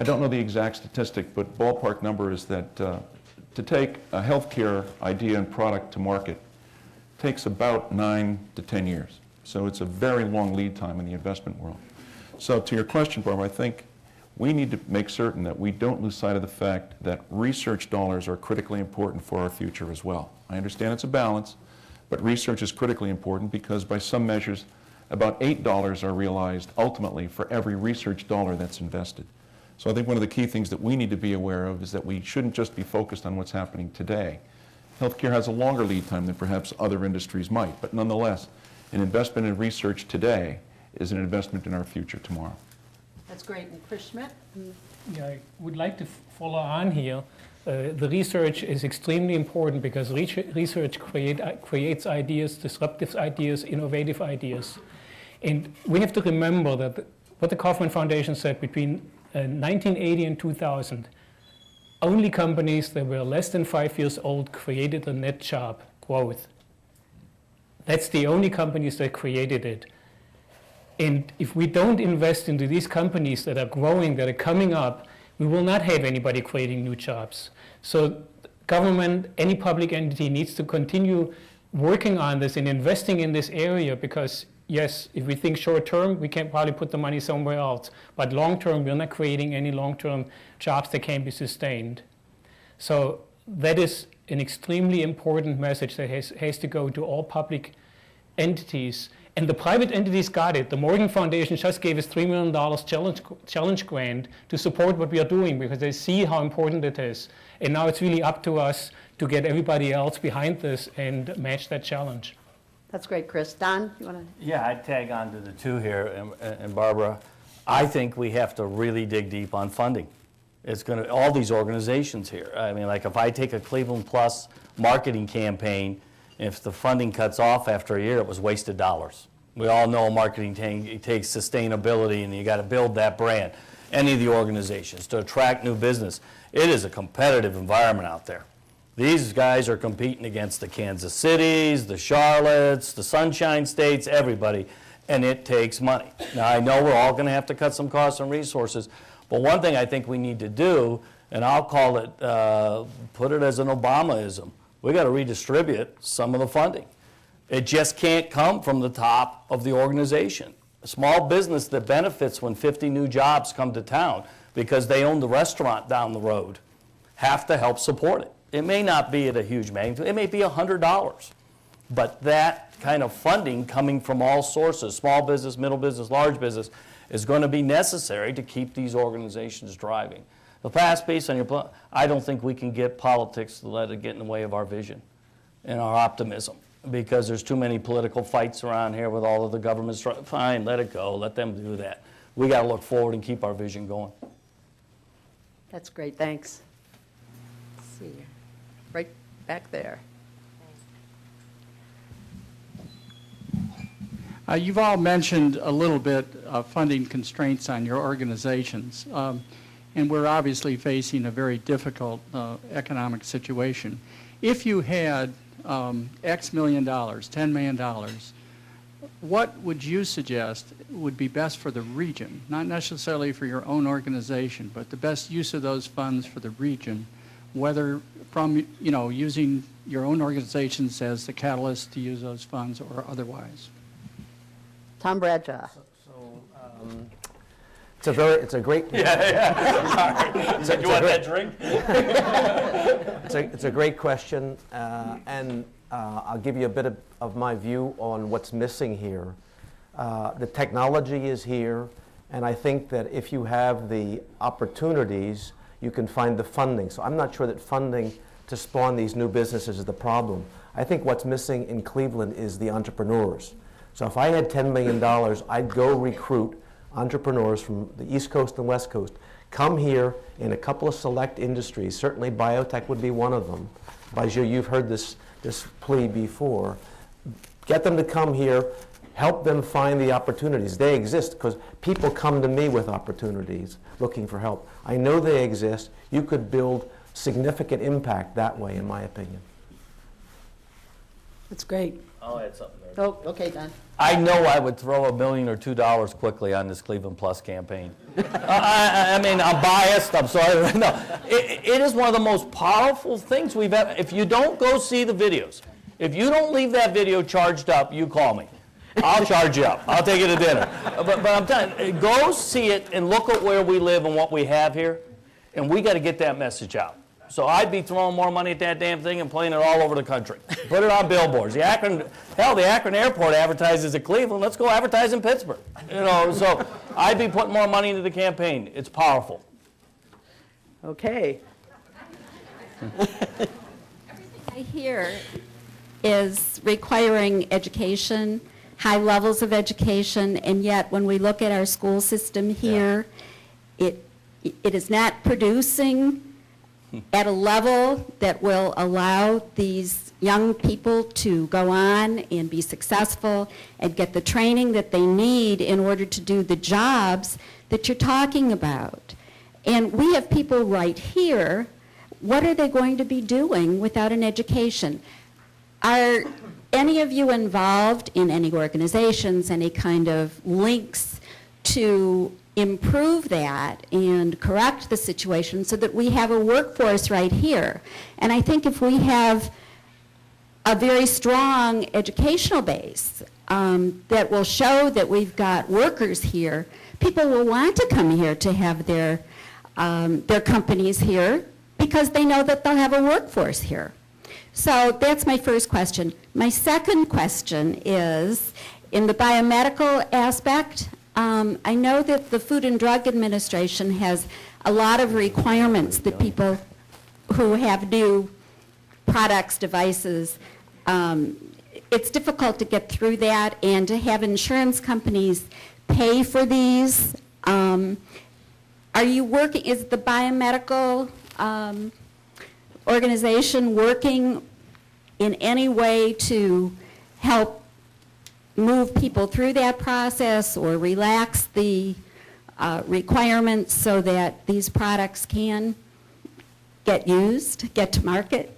I don't know the exact statistic, but ballpark number is that to take a healthcare idea and product to market takes about 9 to 10 years. So it's a very long lead time in the investment world. So to your question, Barbara, I think we need to make certain that we don't lose sight of the fact that research dollars are critically important for our future as well. I understand it's a balance, but research is critically important because by some measures, about $8 are realized ultimately for every research dollar that's invested. So I think one of the key things that we need to be aware of is that we shouldn't just be focused on what's happening today. Healthcare has a longer lead time than perhaps other industries might, but nonetheless, an investment in research today is an investment in our future tomorrow. That's great. And Chris Schmid? Yeah, I would like to follow on here. The research is extremely important because research creates ideas, disruptive ideas, innovative ideas. And we have to remember that what the Kauffman Foundation said between 1980 and 2000, only companies that were less than 5 years old created a net job growth. That's the only companies that created it. And if we don't invest into these companies that are growing, that are coming up, we will not have anybody creating new jobs. So government, any public entity needs to continue working on this and investing in this area because, yes, if we think short term, we can probably put the money somewhere else. But long term, we're not creating any long-term jobs that can be sustained. So that is an extremely important message that has to go to all public entities. And the private entities got it. The Morgan Foundation just gave us $3 million challenge grant to support what we are doing because they see how important it is. And now it's really up to us to get everybody else behind this and match that challenge. That's great, Chris. Don, you want to? Yeah, I'd tag on to the two here. And Barbara, I think we have to really dig deep on funding. It's going to, all these organizations here. I mean, like if I take a Cleveland Plus marketing campaign, if the funding cuts off after a year, it was wasted dollars. We all know marketing takes sustainability and you got to build that brand. Any of the organizations to attract new business. It is a competitive environment out there. These guys are competing against the Kansas Cities, the Charlottes, the Sunshine States, everybody, and it takes money. Now I know we're all going to have to cut some costs and resources, but one thing I think we need to do, and I'll call it, put it as an Obamaism, we got to redistribute some of the funding. It just can't come from the top of the organization. A small business that benefits when 50 new jobs come to town because they own the restaurant down the road have to help support it. It may not be at a huge magnitude. It may be $100. But that kind of funding coming from all sources, small business, middle business, large business, is going to be necessary to keep these organizations driving. The last piece on your, I don't think we can get politics to let it get in the way of our vision and our optimism because there's too many political fights around here with all of the governments. Fine, let it go. Let them do that. We got to look forward and keep our vision going. That's great. Thanks. Let's see. Right back there. You've all mentioned a little bit of funding constraints on your organizations. And we're obviously facing a very difficult economic situation. If you had X million dollars, $10 million, what would you suggest would be best for the region? Not necessarily for your own organization, but the best use of those funds for the region, whether from, using your own organizations as the catalyst to use those funds or otherwise. Tom Bradshaw. It's a great. Yeah. You want that drink? It's a great question, and I'll give you a bit of my view on what's missing here. The technology is here, and I think that if you have the opportunities, you can find the funding. So I'm not sure that funding to spawn these new businesses is the problem. I think what's missing in Cleveland is the entrepreneurs. So if I had $10 million, I'd go recruit entrepreneurs from the East Coast and West Coast, come here in a couple of select industries. Certainly biotech would be one of them. Baiju, you've heard this plea before. Get them to come here, help them find the opportunities. They exist because people come to me with opportunities looking for help. I know they exist. You could build significant impact that way, in my opinion. That's great. I'll add something there. Oh, okay, Don. I know I would throw $1 million or $2 quickly on this Cleveland Plus campaign. I mean, I'm biased, I'm sorry. No, it is one of the most powerful things we've ever, if you don't go see the videos, if you don't leave that video charged up, you call me. I'll charge you up. I'll take you to dinner. But I'm telling you, go see it and look at where we live and what we have here, and we got to get that message out. So I'd be throwing more money at that damn thing and playing it all over the country. Put it on billboards. The Akron Airport advertises at Cleveland. Let's go advertise in Pittsburgh. You know, so I'd be putting more money into the campaign. It's powerful. Okay. Everything I hear is requiring education, high levels of education, and yet when we look at our school system here, it is not producing at a level that will allow these young people to go on and be successful and get the training that they need in order to do the jobs that you're talking about. And we have people right here, what are they going to be doing without an education? Are any of you involved in any organizations, any kind of links to improve that and correct the situation so that we have a workforce right here? And I think if we have a very strong educational base that will show that we've got workers here, people will want to come here to have their companies here because they know that they'll have a workforce here. So that's my first question. My second question is, in the biomedical aspect, I know that the Food and Drug Administration has a lot of requirements that people who have new products, devices, it's difficult to get through that and to have insurance companies pay for these. Are you working, is the biomedical organization working in any way to help move people through that process or relax the requirements so that these products can get used, get to market?